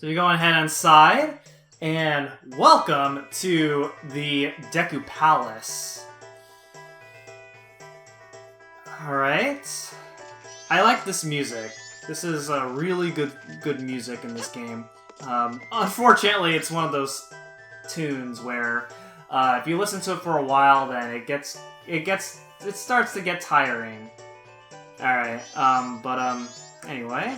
So you're going ahead inside, and welcome to the Deku Palace. Alright. I like this music. This is a really good music in this game. Unfortunately, it's one of those tunes where if you listen to it for a while, then it starts to get tiring. Alright, anyway.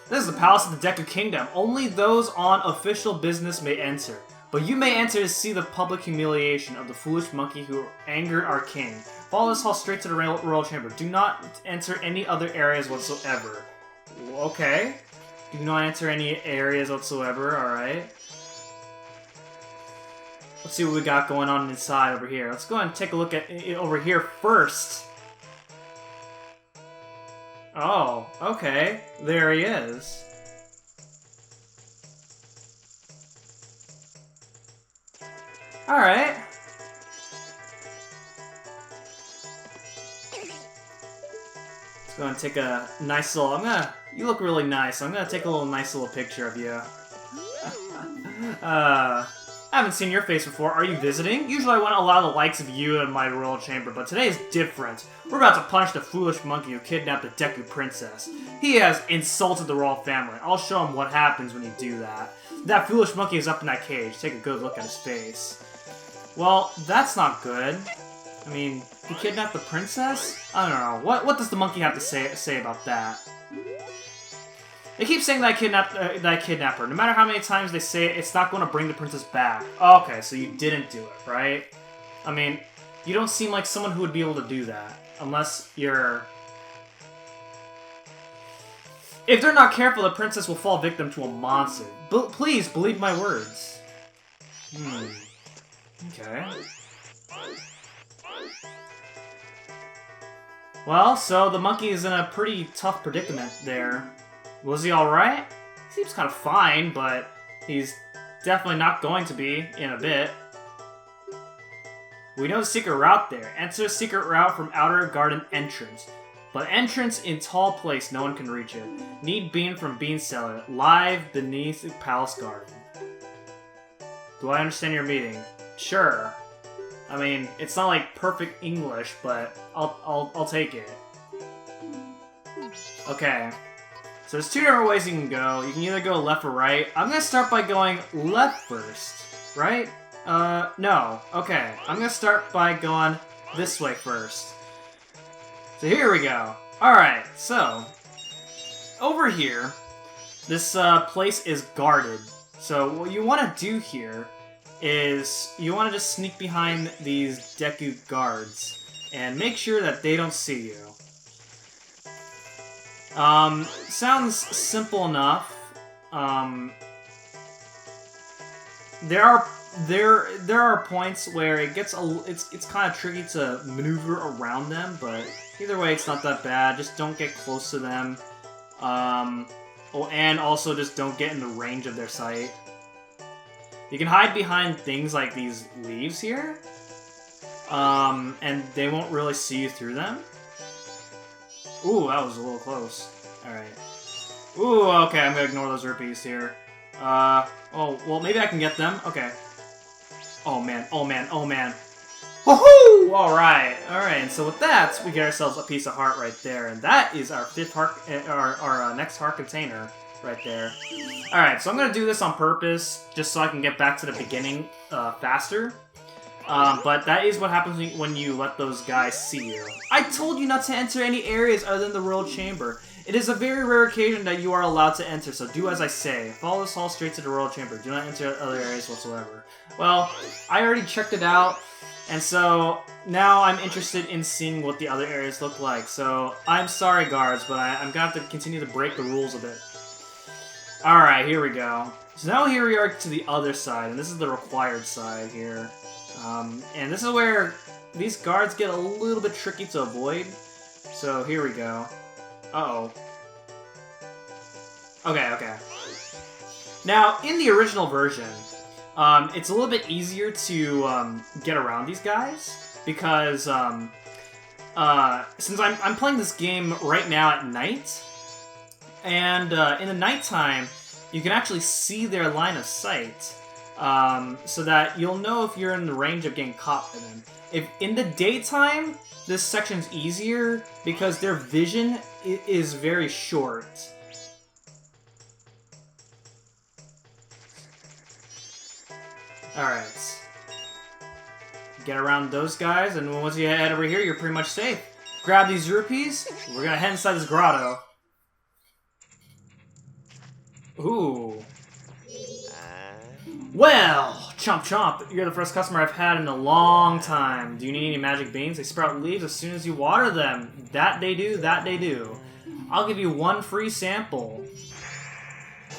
This is the Palace of the Deku Kingdom. Only those on official business may enter. But you may enter to see the public humiliation of the foolish monkey who angered our king. Follow this hall straight to the royal chamber. Do not enter any other areas whatsoever. Okay. Do not enter any areas whatsoever, alright. Let's see what we got going on inside over here. Let's go ahead and take a look at it over here first. Oh, okay. There he is. Alright. Let's go and take a nice little... You look really nice. I'm gonna take a nice little picture of you. I haven't seen your face before. Are you visiting? Usually I want to allow the likes of you in my royal chamber, but today is different. We're about to punish the foolish monkey who kidnapped the Deku Princess. He has insulted the royal family. I'll show him what happens when you do that. That foolish monkey is up in that cage. Take a good look at his face. Well, that's not good. I mean, he kidnapped the princess? I don't know. What does the monkey have to say about that? They keep saying that I kidnapped her. No matter how many times they say it, it's not going to bring the princess back. Okay, so you didn't do it, right? I mean, you don't seem like someone who would be able to do that. Unless you're... If they're not careful, the princess will fall victim to a monster. Please, believe my words. Okay. Well, so the monkey is in a pretty tough predicament there. Was he alright? Seems kind of fine, but he's definitely not going to be in a bit. We know the secret route there. Enter the secret route from outer garden entrance. But entrance in tall place, no one can reach it. Need bean from bean cellar, live beneath the palace garden. Do I understand your meaning? Sure. I mean, it's not like perfect English, but I'll take it. Okay. So there's two different ways you can go. You can either go left or right. I'm gonna start by going left first, right? No. Okay. I'm gonna start by going this way first. So here we go. Alright, so over here, this place is guarded. So what you want to do here is you want to just sneak behind these Deku guards and make sure that they don't see you. Sounds simple enough. There are points where it's kind of tricky to maneuver around them, but either way, it's not that bad. Just don't get close to them. And also just don't get in the range of their sight. You can hide behind things like these leaves here, and they won't really see you through them. Ooh, that was a little close. Alright. Ooh, okay, I'm gonna ignore those rupees here. Oh, well, maybe I can get them. Okay. Oh, man, oh, man, oh, man. Woohoo! Alright, alright, and so with that, we get ourselves a piece of heart right there, and that is our fifth heart, our next heart container right there. Alright, so I'm gonna do this on purpose, just so I can get back to the beginning faster. But that is what happens when you let those guys see you. I told you not to enter any areas other than the royal chamber. It is a very rare occasion that you are allowed to enter, so do as I say. Follow this hall straight to the royal chamber. Do not enter other areas whatsoever. Well, I already checked it out, and so now I'm interested in seeing what the other areas look like. So I'm sorry, guards, but I'm gonna have to continue to break the rules a bit. Alright, here we go. So now here we are to the other side, and this is the required side here. And this is where these guards get a little bit tricky to avoid. So here we go. Uh-oh. Okay. Now, in the original version, it's a little bit easier to get around these guys because since I'm playing this game right now at night, And in the nighttime, you can actually see their line of sight, so that you'll know if you're in the range of getting caught by them. If in the daytime, this section's easier because their vision is very short. Alright. Get around those guys, and once you head over here, you're pretty much safe. Grab these rupees. We're gonna head inside this grotto. Ooh. Well, chomp chomp, you're the first customer I've had in a long time. Do you need any magic beans? They sprout leaves as soon as you water them. That they do, that they do. I'll give you one free sample.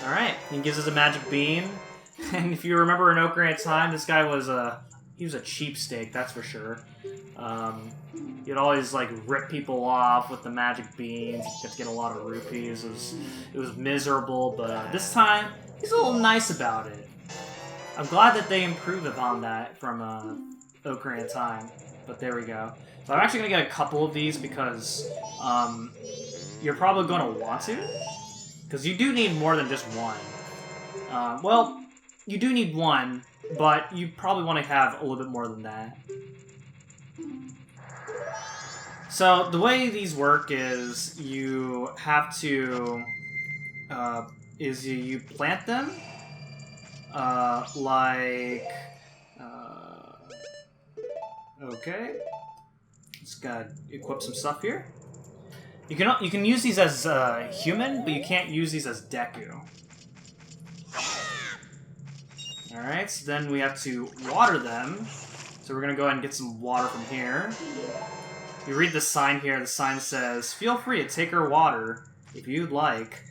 Alright, he gives us a magic bean. And if you remember in Ocarina of Time, this guy was he was a cheapskate, that's for sure. He'd always like rip people off with the magic beans. He'd get to get a lot of rupees. It was miserable, but this time he's a little nice about it. I'm glad that they improved upon that from Ocarina of Time. But there we go. So I'm actually gonna get a couple of these because you're probably gonna want to, because you do need more than just one. Well, you do need one, but you probably want to have a little bit more than that. So the way these work is you have to you plant them okay. Just gotta equip some stuff here. You can use these as human, but you can't use these as Deku. Alright, so then we have to water them. So we're gonna go ahead and get some water from here. You read the sign here, the sign says, feel free to take her water if you'd like.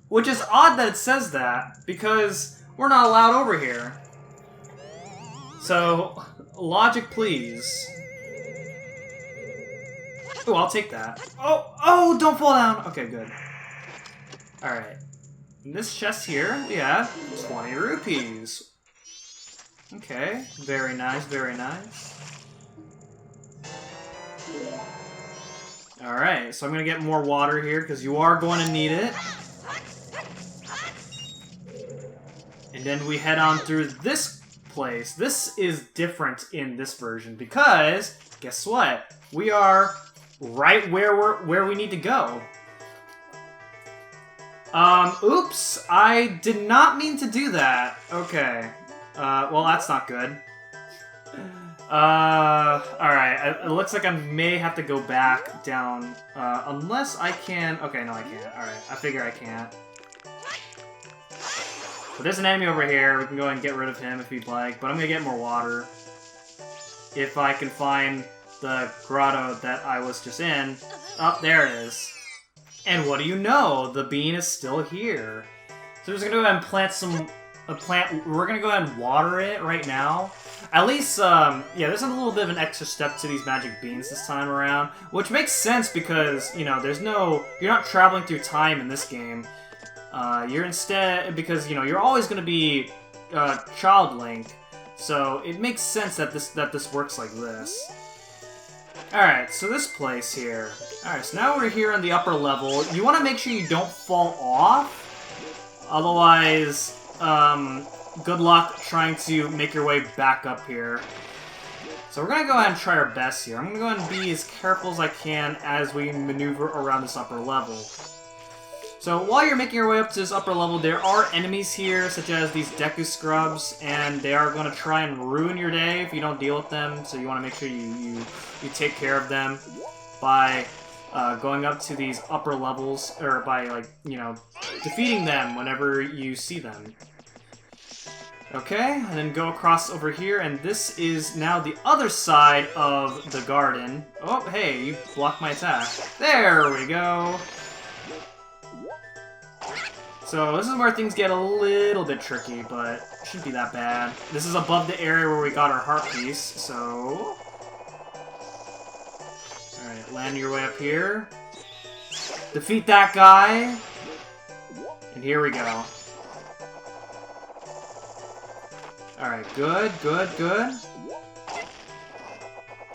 Which is odd that it says that, because we're not allowed over here. So, logic please. Oh, I'll take that. Oh, don't fall down! Okay, good. Alright. In this chest here, we have 20 rupees. Okay, very nice, very nice. Alright, so I'm gonna get more water here, because you are going to need it. And then we head on through this place. This is different in this version, because, guess what? We are right where we need to go. Oops, I did not mean to do that. Okay. Well, that's not good. Alright, it looks like I may have to go back down, unless I can... Okay, no, I can't. Alright, I figure I can't. But there's an enemy over here, we can go ahead and get rid of him if we'd like, but I'm gonna get more water. If I can find the grotto that I was just in. Oh, there it is. And what do you know? The bean is still here. So we're just gonna go ahead and plant some... we're gonna go ahead and water it right now. At least, yeah, there's a little bit of an extra step to these magic beans this time around, which makes sense because, you know, you're not traveling through time in this game. You're instead, because, you know, you're always gonna be, Child Link, so it makes sense that this works like this. Alright, so this place here. Alright, so now we're here on the upper level. You want to make sure you don't fall off, otherwise, good luck trying to make your way back up here. So we're going to go ahead and try our best here. I'm going to go ahead and be as careful as I can as we maneuver around this upper level. So while you're making your way up to this upper level, there are enemies here, such as these Deku Scrubs, and they are going to try and ruin your day if you don't deal with them, so you want to make sure you take care of them by going up to these upper levels, or by, like, you know, defeating them whenever you see them. Okay, and then go across over here, and this is now the other side of the garden. Oh, hey, you blocked my attack. There we go! So this is where things get a little bit tricky, but it shouldn't be that bad. This is above the area where we got our heart piece, so... Alright, land your way up here. Defeat that guy. And here we go. Alright, good, good, good.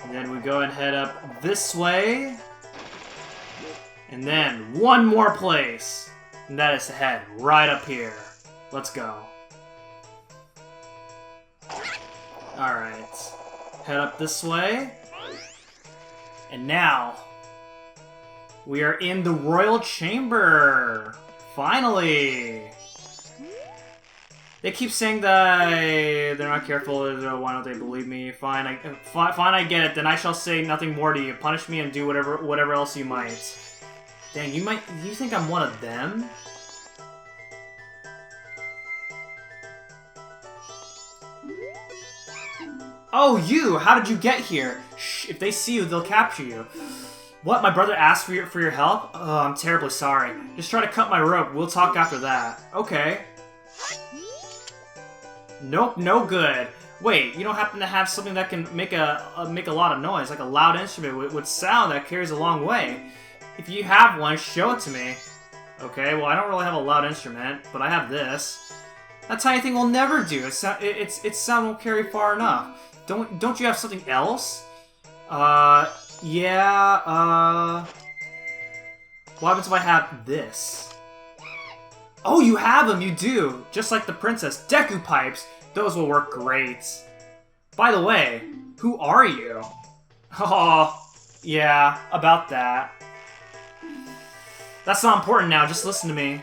And then we go and head up this way. And then one more place. And that is to head right up here. Let's go. Alright. Head up this way. And now, we are in the Royal Chamber! Finally! They keep saying that they're not careful, why don't they believe me? Fine, I get it, then I shall say nothing more to you. Punish me and do whatever else you might. Dang, you think I'm one of them? Oh, you! How did you get here? Shh, if they see you, they'll capture you. What, my brother asked for your help? Oh, I'm terribly sorry. Just try to cut my rope, we'll talk after that. Okay. Nope, no good. Wait, you don't happen to have something that can make a lot of noise, like a loud instrument with sound that carries a long way? If you have one, show it to me. Okay, well I don't really have a loud instrument, but I have this. That tiny thing will never do. Its sound won't carry far enough. Don't you have something else? Yeah, what happens if I have this? Oh, you have them, you do! Just like the princess. Deku pipes! Those will work great. By the way, who are you? Oh, yeah, about that. That's not important now, just listen to me.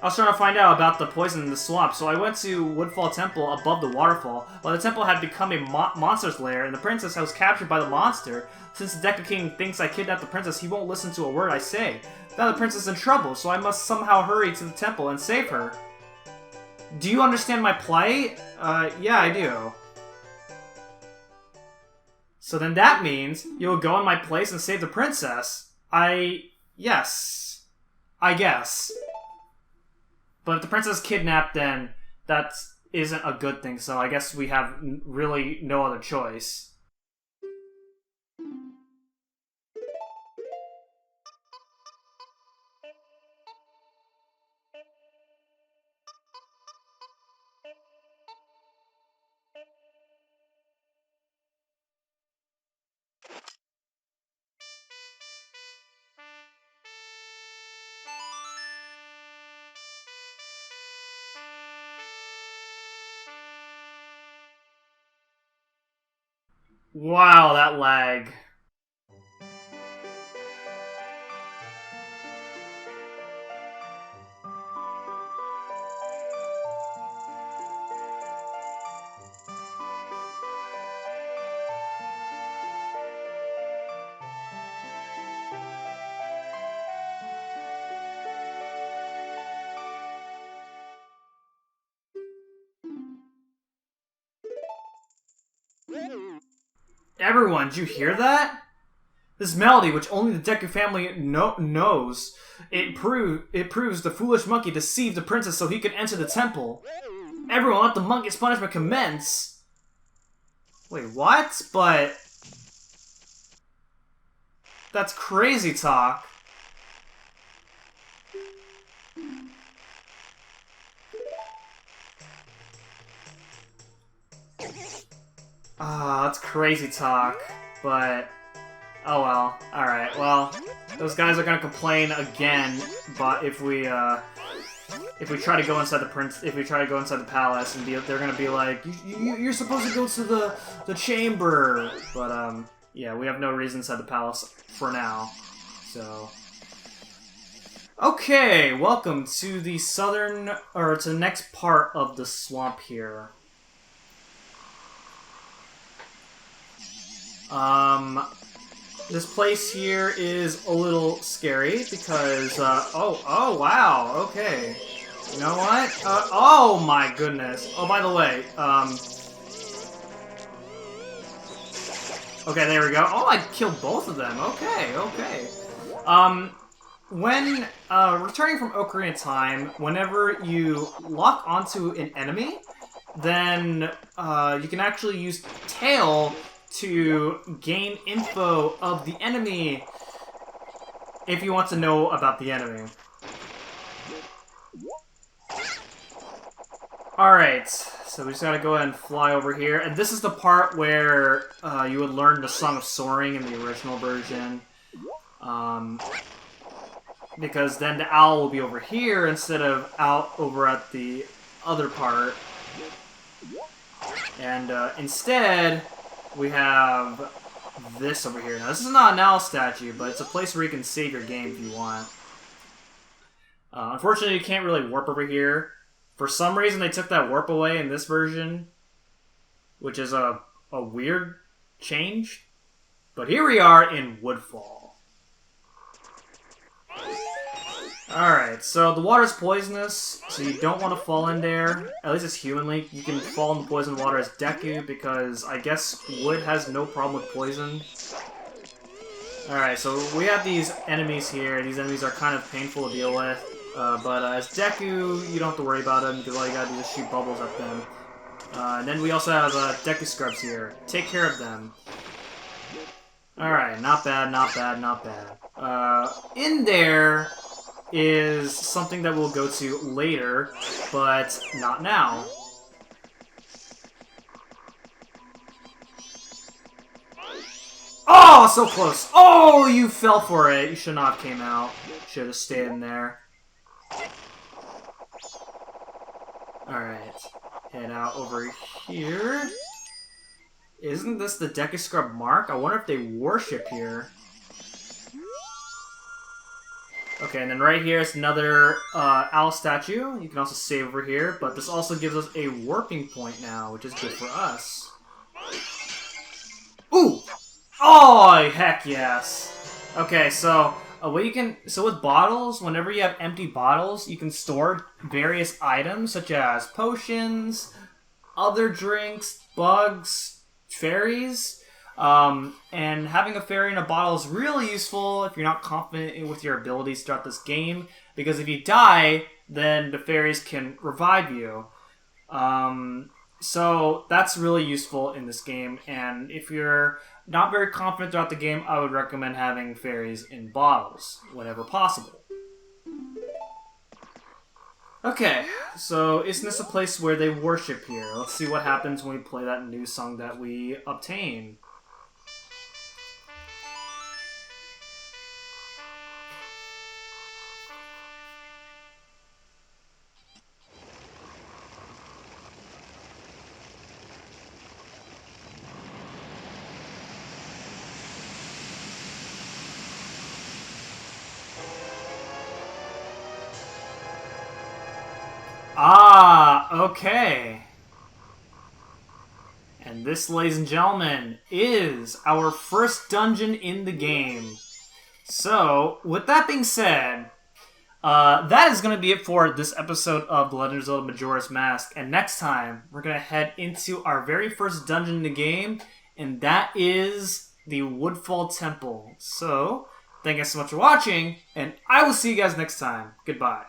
I was trying to find out about the poison in the swamp, so I went to Woodfall Temple above the waterfall. Well, the temple had become a monster's lair, and the princess was captured by the monster. Since the Deku King thinks I kidnapped the princess, he won't listen to a word I say. Now the princess is in trouble, so I must somehow hurry to the temple and save her. Do you understand my plight? Yeah, I do. So then that means you'll go in my place and save the princess. Yes. I guess. But if the princess is kidnapped, then that isn't a good thing, so I guess we have really no other choice. Wow, that lag. Everyone, did you hear that? This melody, which only the Deku family knows, it proves the foolish monkey deceived the princess so he could enter the temple. Everyone, let the monkey's punishment commence! Wait, what? But... that's crazy talk. That's crazy talk, but... oh well. Alright, well, those guys are gonna complain again, but if we try to go inside the palace, and they're gonna be like, you're supposed to go to the chamber, but yeah, we have no reason inside the palace for now, so. Okay, welcome to the to the next part of the swamp here. This place here is a little scary because, oh wow, okay. You know what? Oh my goodness. Oh, by the way, okay, there we go. Oh, I killed both of them. Okay, okay. When, returning from Ocarina of Time, whenever you lock onto an enemy, then, you can actually use Tail to gain info of the enemy if you want to know about the enemy. Alright, so we just gotta go ahead and fly over here. And this is the part where you would learn the Song of Soaring in the original version. Because then the owl will be over here instead of out over at the other part. And instead, we have this over here. Now, this is not an owl statue, but it's a place where you can save your game if you want. Unfortunately, you can't really warp over here. For some reason, they took that warp away in this version, which is a weird change. But here we are in Woodfall. Alright, so the water's poisonous, so you don't want to fall in there. At least it's humanly. You can fall in the poison water as Deku, because I guess wood has no problem with poison. Alright, so we have these enemies here. These enemies are kind of painful to deal with. But as Deku, you don't have to worry about them, because all you gotta do is shoot bubbles at them. And then we also have Deku Scrubs here. Take care of them. Alright, not bad, not bad, not bad. In there is something that we'll go to later, but not now. Oh, so close! Oh, you fell for it! You should not have came out. Should have stayed in there. Alright. Head out over here. Isn't this the Deku Scrub mark? I wonder if they worship here. Okay, and then right here is another owl statue. You can also save over here, but this also gives us a warping point now, which is good for us. Ooh! Oh, heck yes! Okay, so what you can with bottles, whenever you have empty bottles, you can store various items such as potions, other drinks, bugs, fairies. And having a fairy in a bottle is really useful if you're not confident with your abilities throughout this game, because if you die, then the fairies can revive you. So that's really useful in this game, and if you're not very confident throughout the game, I would recommend having fairies in bottles whenever possible. Okay, so isn't this a place where they worship here? Let's see what happens when we play that new song that we obtain. Ah, okay. And this, ladies and gentlemen, is our first dungeon in the game. So, with that being said, that is going to be it for this episode of The Legend of Zelda Majora's Mask. And next time, we're going to head into our very first dungeon in the game, and that is the Woodfall Temple. So, thank you guys so much for watching, and I will see you guys next time. Goodbye.